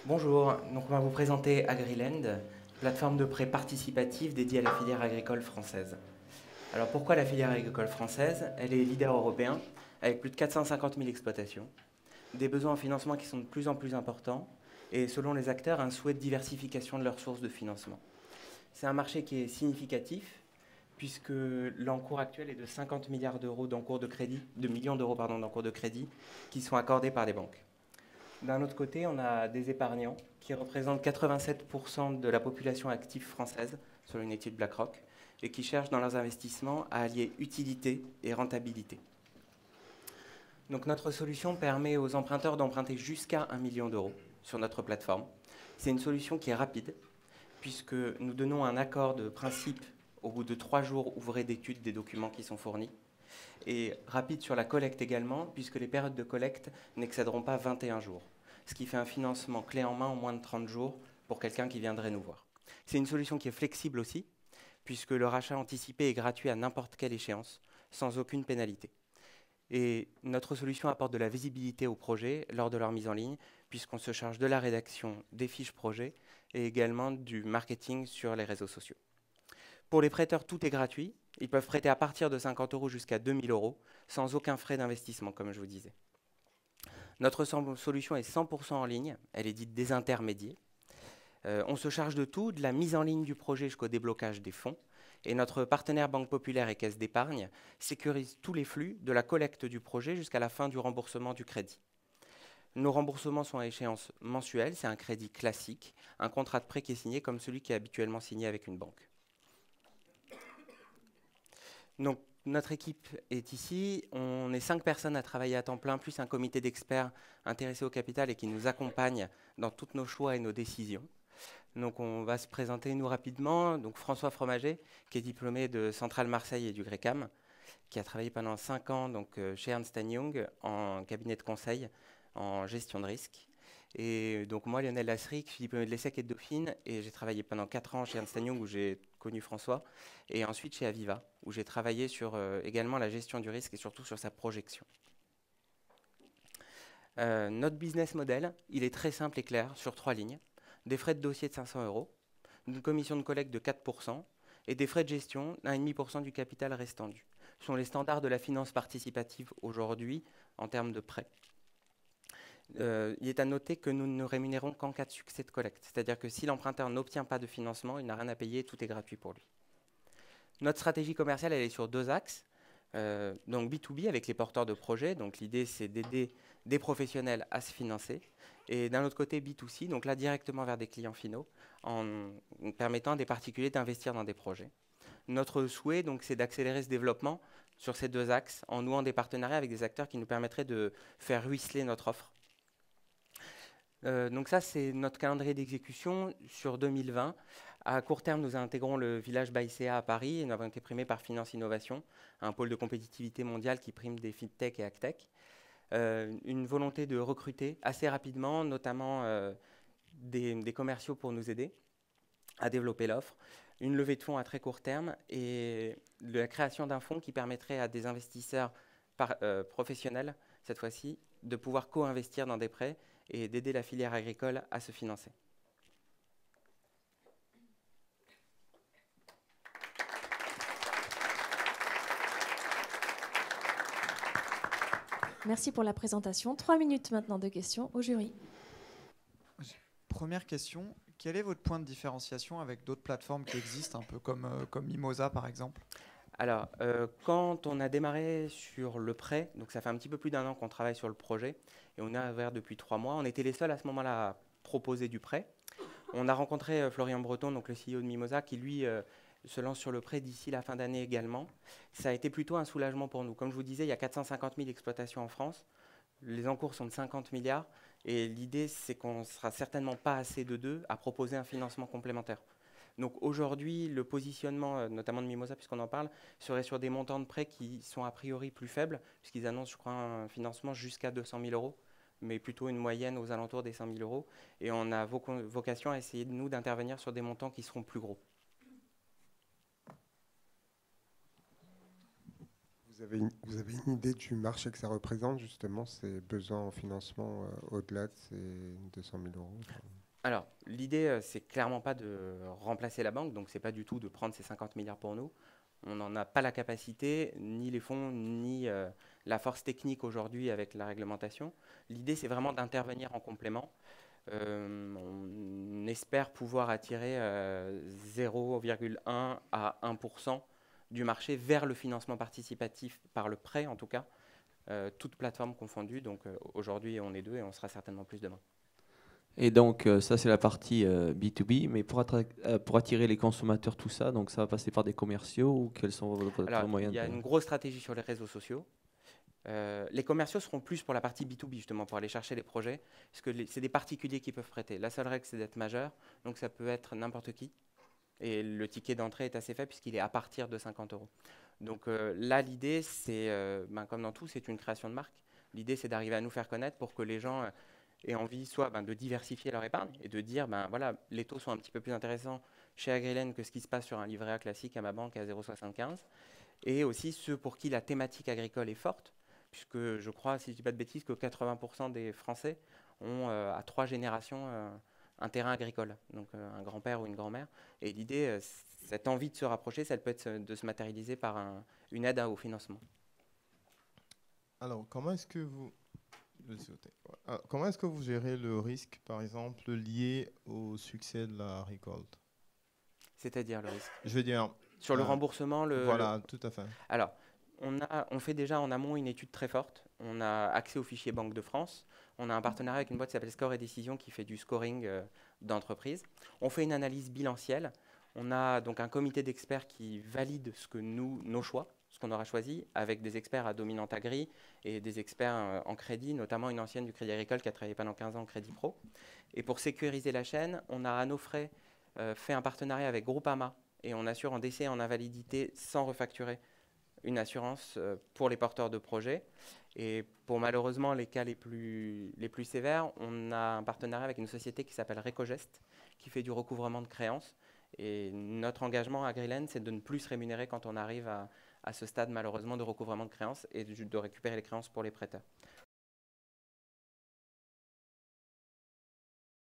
Bonjour, donc on va vous présenter AgriLend, plateforme de prêt participatif dédiée à la filière agricole française. Alors pourquoi la filière agricole française? Elle est leader européen avec plus de 450 000 exploitations, des besoins en financement qui sont de plus en plus importants et selon les acteurs un souhait de diversification de leurs sources de financement. C'est un marché qui est significatif puisque l'encours actuel est de 50 milliards d'euros d'encours de crédit, de millions d'euros pardon, d'encours de crédit qui sont accordés par les banques. D'un autre côté, on a des épargnants qui représentent 87% de la population active française, selon une étude BlackRock, et qui cherchent dans leurs investissements à allier utilité et rentabilité. Donc notre solution permet aux emprunteurs d'emprunter jusqu'à 1 million d'euros sur notre plateforme. C'est une solution qui est rapide, puisque nous donnons un accord de principe au bout de 3 jours ouvrés d'études des documents qui sont fournis, et rapide sur la collecte également, puisque les périodes de collecte n'excéderont pas 21 jours, ce qui fait un financement clé en main en moins de 30 jours pour quelqu'un qui viendrait nous voir. C'est une solution qui est flexible aussi, puisque le rachat anticipé est gratuit à n'importe quelle échéance, sans aucune pénalité. Et notre solution apporte de la visibilité aux projets lors de leur mise en ligne, puisqu'on se charge de la rédaction des fiches projets et également du marketing sur les réseaux sociaux. Pour les prêteurs, tout est gratuit. Ils peuvent prêter à partir de 50 euros jusqu'à 2000 euros, sans aucun frais d'investissement, comme je vous disais. Notre solution est 100% en ligne, elle est dite désintermédiée. On se charge de tout, de la mise en ligne du projet jusqu'au déblocage des fonds. Et notre partenaire Banque Populaire et Caisse d'Épargne sécurise tous les flux de la collecte du projet jusqu'à la fin du remboursement du crédit. Nos remboursements sont à échéance mensuelle, c'est un crédit classique, un contrat de prêt qui est signé comme celui qui est habituellement signé avec une banque. Donc, notre équipe est ici. On est 5 personnes à travailler à temps plein, plus un comité d'experts intéressés au capital et qui nous accompagnent dans tous nos choix et nos décisions. Donc, on va se présenter, nous, rapidement. Donc, François Fromager, qui est diplômé de Centrale Marseille et du GRECAM, qui a travaillé pendant 5 ans donc, chez Ernst Young en cabinet de conseil en gestion de risque. Et donc moi, Lionel Lasserie, je suis diplômé de l'ESSEC et de Dauphine, et j'ai travaillé pendant 4 ans chez Ernst Young où j'ai connu François, et ensuite chez Aviva, où j'ai travaillé sur également la gestion du risque et surtout sur sa projection. Notre business model, il est très simple et clair, sur 3 lignes. Des frais de dossier de 500 euros, une commission de collecte de 4%, et des frais de gestion d'1,5% du capital restant dû. Ce sont les standards de la finance participative aujourd'hui en termes de prêts. Il est à noter que nous ne rémunérons qu'en cas de succès de collecte. C'est-à-dire que si l'emprunteur n'obtient pas de financement, il n'a rien à payer, tout est gratuit pour lui. Notre stratégie commerciale, elle est sur 2 axes. Donc B2B avec les porteurs de projets. Donc l'idée, c'est d'aider des professionnels à se financer. Et d'un autre côté, B2C, donc là directement vers des clients finaux, en permettant à des particuliers d'investir dans des projets. Notre souhait, donc, c'est d'accélérer ce développement sur ces 2 axes en nouant des partenariats avec des acteurs qui nous permettraient de faire ruisseler notre offre. Donc ça, c'est notre calendrier d'exécution sur 2020. À court terme, nous intégrons le village ByCA à Paris et nous avons été primés par Finance Innovation, un pôle de compétitivité mondiale qui prime des FinTech et AgTech. Une volonté de recruter assez rapidement, notamment des commerciaux pour nous aider à développer l'offre. Une levée de fonds à très court terme et la création d'un fonds qui permettrait à des investisseurs professionnels, cette fois-ci, de pouvoir co-investir dans des prêts et d'aider la filière agricole à se financer. Merci pour la présentation. 3 minutes maintenant de questions au jury. Première question, quel est votre point de différenciation avec d'autres plateformes qui existent, un peu comme Mimosa par exemple? Alors, quand on a démarré sur le prêt, donc ça fait un petit peu plus d'1 an qu'on travaille sur le projet, et on est ouvert depuis 3 mois, on était les seuls à ce moment-là à proposer du prêt. On a rencontré Florian Breton, donc le CEO de Mimosa, qui lui se lance sur le prêt d'ici la fin d'année également. Ça a été plutôt un soulagement pour nous. Comme je vous disais, il y a 450 000 exploitations en France. Les encours sont de 50 milliards. Et l'idée, c'est qu'on ne sera certainement pas assez de deux à proposer un financement complémentaire. Donc aujourd'hui, le positionnement, notamment de Mimosa, puisqu'on en parle, serait sur des montants de prêts qui sont a priori plus faibles, puisqu'ils annoncent, je crois, un financement jusqu'à 200 000 euros, mais plutôt une moyenne aux alentours des 100 000 euros. Et on a vocation à essayer, nous, d'intervenir sur des montants qui seront plus gros. Vous avez une idée du marché que ça représente, justement, ces besoins en financement au-delà de ces 200 000 euros? Alors, l'idée, c'est clairement pas de remplacer la banque, donc c'est pas du tout de prendre ces 50 milliards pour nous. On n'en a pas la capacité, ni les fonds, ni la force technique aujourd'hui avec la réglementation. L'idée, c'est vraiment d'intervenir en complément. On espère pouvoir attirer 0,1 à 1% du marché vers le financement participatif par le prêt, en tout cas, toutes plateformes confondues. Donc aujourd'hui, on est 2 et on sera certainement plus demain. Et donc, ça, c'est la partie B2B. Mais pour attirer les consommateurs, tout ça, donc ça va passer par des commerciaux ou quels sont vos Alors, moyens il y a une grosse stratégie sur les réseaux sociaux. Les commerciaux seront plus pour la partie B2B, justement, pour aller chercher les projets, parce que c'est des particuliers qui peuvent prêter. La seule règle, c'est d'être majeur, donc ça peut être n'importe qui. Et le ticket d'entrée est assez faible, puisqu'il est à partir de 50 euros. Donc là, l'idée, c'est, comme dans tout, c'est une création de marque. L'idée, c'est d'arriver à nous faire connaître pour que les gens aient envie soit de diversifier leur épargne et de dire, voilà, les taux sont un petit peu plus intéressants chez Agrilen que ce qui se passe sur un livret A classique à ma banque à 0,75. Et aussi ceux pour qui la thématique agricole est forte, puisque je crois, si je ne dis pas de bêtises, que 80% des Français ont à 3 générations un terrain agricole, donc un grand-père ou une grand-mère. Et l'idée, cette envie de se rapprocher, ça peut être de se matérialiser par une aide au financement. Alors, comment est-ce que vous... comment est-ce que vous gérez le risque, par exemple, lié au succès de la récolte? C'est-à-dire le risque? Je veux dire... Sur le remboursement, Voilà, tout à fait. Alors, on fait déjà en amont une étude très forte. On a accès au fichier Banque de France. On a un partenariat avec une boîte qui s'appelle Score et Décision qui fait du scoring d'entreprise. On fait une analyse bilancielle. On a donc un comité d'experts qui valide nos choix, ce qu'on aura choisi, avec des experts à Dominante Agri et des experts en crédit, notamment une ancienne du Crédit Agricole qui a travaillé pendant 15 ans en Crédit Pro. Et pour sécuriser la chaîne, on a à nos frais fait un partenariat avec Groupama et on assure en décès et en invalidité sans refacturer une assurance pour les porteurs de projets. Et pour malheureusement les cas les plus sévères, on a un partenariat avec une société qui s'appelle Recogest, qui fait du recouvrement de créances. Et notre engagement à Agrilen, c'est de ne plus se rémunérer quand on arrive à ce stade malheureusement de recouvrement de créances et de récupérer les créances pour les prêteurs.